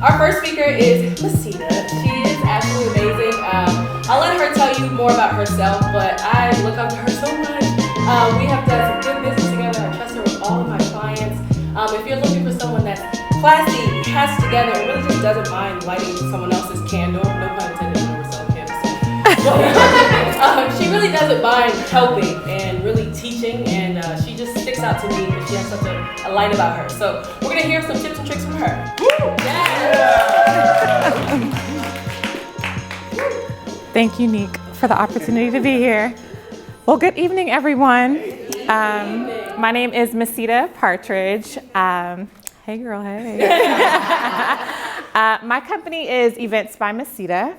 Our first speaker is Mesita. She is absolutely amazing. I'll let her tell you more about herself, but I look up to her so much. We have done some good business together. I trust her with all of my clients. If you're looking for someone that's classy, has together, and really just doesn't mind lighting someone else's candle, no pun intended, I never sell candles. She really doesn't mind helping and really teaching, and she just sticks out to me because she has such a light about her. So we're going to hear some tips and tricks from her. Thank you, Nick, for the opportunity to be here. Well, good evening, everyone. My name is Mesita Partridge. Hey, girl, hey. My company is Events by Mesita.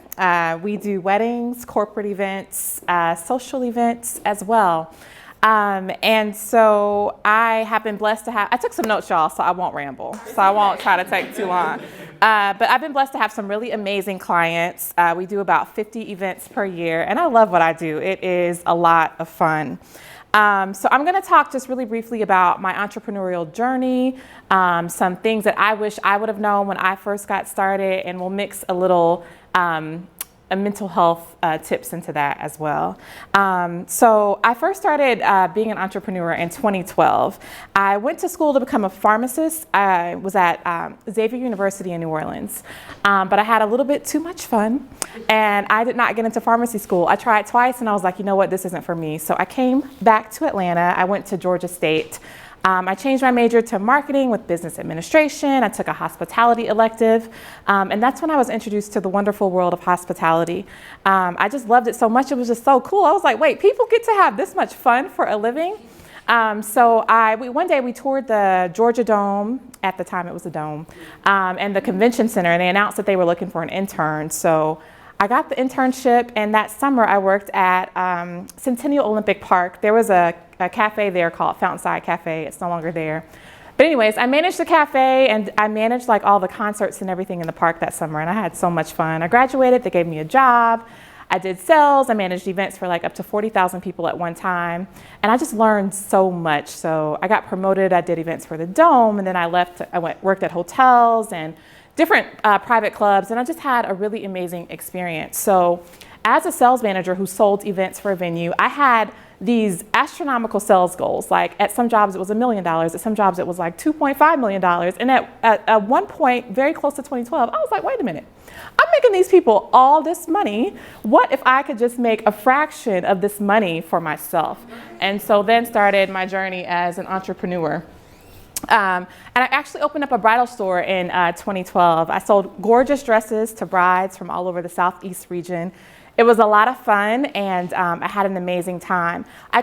We do weddings, corporate events, social events as well. And so I have been blessed to have, I took some notes, y'all, so I won't ramble. So I won't try to take too long. But I've been blessed to have some really amazing clients. We do about 50 events per year, and I love what I do. It is a lot of fun. So I'm going to talk just really briefly about my entrepreneurial journey, some things that I wish I would have known when I first got started, and we'll mix a little mental health tips into that as well. So I first started being an entrepreneur in 2012. I went to school to become a pharmacist. I was at Xavier University in New Orleans, but I had a little bit too much fun, and I did not get into pharmacy school. I tried twice, and I was like, you know what, this isn't for me. So I came back to Atlanta. I went to Georgia State. I changed my major to marketing with business administration. I took a hospitality elective, and that's when I was introduced to the wonderful world of hospitality. I just loved it so much. It was just so cool. I was like, wait, people get to have this much fun for a living? So one day we toured the Georgia Dome. At the time it was a dome, and the convention center, and they announced that they were looking for an intern. So I got the internship, and that summer I worked at Centennial Olympic Park. There was a cafe there called Fountainside Cafe. It's no longer there. But anyways, I managed the cafe, and I managed like all the concerts and everything in the park that summer, and I had so much fun. I graduated, they gave me a job. I did sales, I managed events for like up to 40,000 people at one time, and I just learned so much. So I got promoted, I did events for the Dome, and then I left, worked at hotels and different private clubs, and I just had a really amazing experience. So as a sales manager who sold events for a venue, I had these astronomical sales goals. Like at some jobs it was $1 million, at some jobs it was like $2.5 million. And at one point, very close to 2012, I was like, wait a minute, I'm making these people all this money. What if I could just make a fraction of this money for myself? And so then started my journey as an entrepreneur. And I actually opened up a bridal store in 2012. I sold gorgeous dresses to brides from all over the Southeast region. It was a lot of fun, and I had an amazing time. I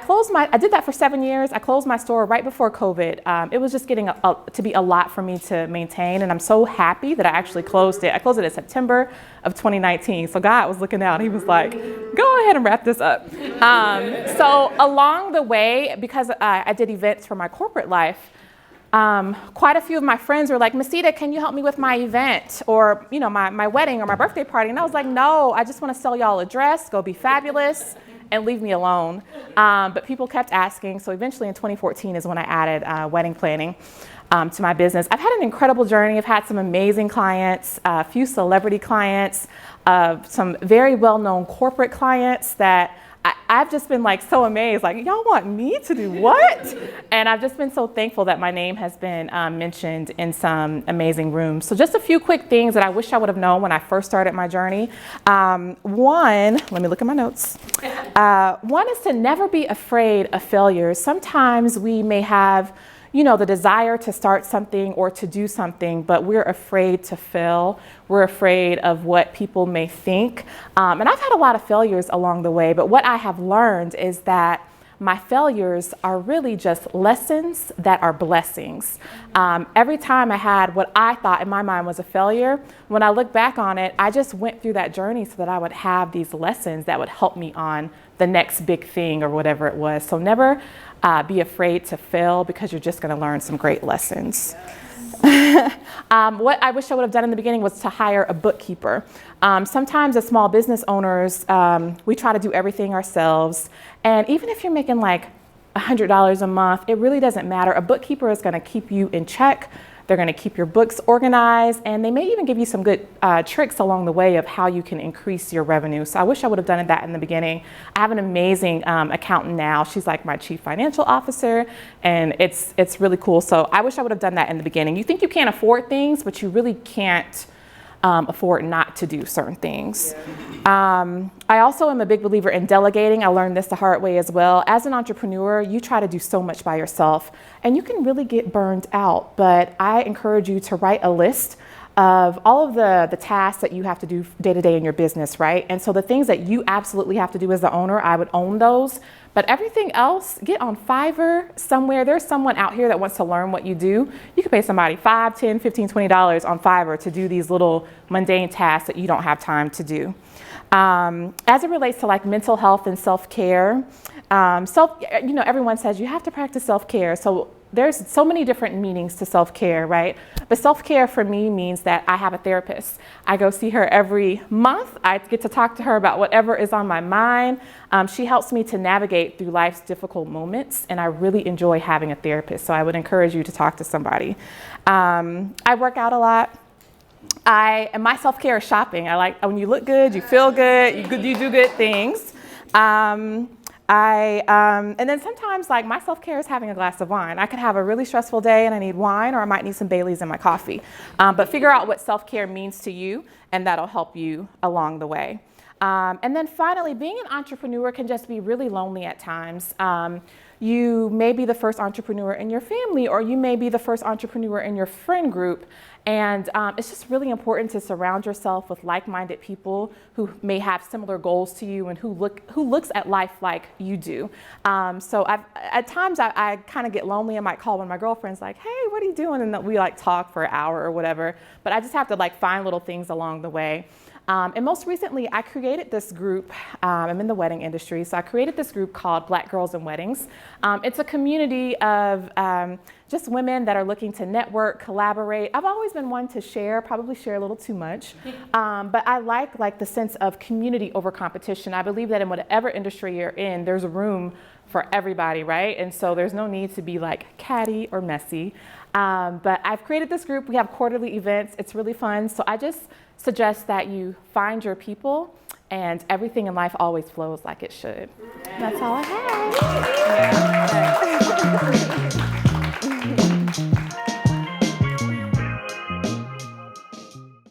did that for 7 years. I closed my store right before COVID. It was just getting to be a lot for me to maintain, and I'm so happy that I actually closed it. I closed it in September of 2019. So God was looking out. He was like, go ahead and wrap this up. So along the way, because I did events for my corporate life, quite a few of my friends were like, Mesita, can you help me with my event or, you know, my wedding or my birthday party? And I was like, no, I just want to sell y'all a dress, go be fabulous, and leave me alone. But people kept asking. So eventually in 2014 is when I added wedding planning to my business. I've had an incredible journey. I've had some amazing clients, a few celebrity clients, some very well-known corporate clients that I've just been like so amazed, like, y'all want me to do what? And I've just been so thankful that my name has been mentioned in some amazing rooms. So just a few quick things that I wish I would have known when I first started my journey. One, let me look at my notes. One is to never be afraid of failures. Sometimes we may have, you know, the desire to start something or to do something, but we're afraid to fail. We're afraid of what people may think. And I've had a lot of failures along the way, but what I have learned is that my failures are really just lessons that are blessings. Every time I had what I thought in my mind was a failure, when I look back on it, I just went through that journey so that I would have these lessons that would help me on the next big thing or whatever it was. So never be afraid to fail, because you're just going to learn some great lessons. What I wish I would have done in the beginning was to hire a bookkeeper. Sometimes as small business owners, we try to do everything ourselves. And even if you're making like $100 a month, it really doesn't matter. A bookkeeper is going to keep you in check. They're going to keep your books organized, and they may even give you some good tricks along the way of how you can increase your revenue. So I wish I would have done that in the beginning. I have an amazing accountant now. She's like my chief financial officer, and it's really cool. So I wish I would have done that in the beginning. You think you can't afford things, but you really can't afford not to do certain things. I also am a big believer in delegating. I learned this the hard way as well. As an entrepreneur, you try to do so much by yourself, and you can really get burned out. But I encourage you to write a list of all of the tasks that you have to do day to day in your business, right? And so the things that you absolutely have to do as the owner, I would own those. But everything else, get on Fiverr somewhere. There's someone out here that wants to learn what you do. You can pay somebody $5, $10, $15, $20 on Fiverr to do these little mundane tasks that you don't have time to do. As it relates to like mental health and self-care, everyone says you have to practice self-care. So there's so many different meanings to self-care, right? But self-care for me means that I have a therapist. I go see her every month. I get to talk to her about whatever is on my mind. She helps me to navigate through life's difficult moments, and I really enjoy having a therapist. So I would encourage you to talk to somebody. I work out a lot. And my self-care is shopping. I like when you look good, you feel good, you do good things. And then sometimes like my self-care is having a glass of wine. I could have a really stressful day and I need wine, or I might need some Baileys in my coffee. But figure out what self-care means to you, and that'll help you along the way. And then finally, being an entrepreneur can just be really lonely at times. You may be the first entrepreneur in your family, or you may be the first entrepreneur in your friend group. And it's just really important to surround yourself with like-minded people who may have similar goals to you and who looks at life like you do. So at times I kind of get lonely. I might call one of my girlfriends like, hey, what are you doing? And we like talk for an hour or whatever. But I just have to like find little things along the way. And most recently, I created this group. I'm in the wedding industry, so I created this group called Black Girls in Weddings. It's a community of just women that are looking to network, collaborate. I've always been one to share, probably share a little too much, but I like the sense of community over competition. I believe that in whatever industry you're in, there's room for everybody, right? And so there's no need to be like catty or messy. But I've created this group. We have quarterly events. It's really fun. So I just suggest that you find your people, and everything in life always flows like it should. That's all I have. Yeah.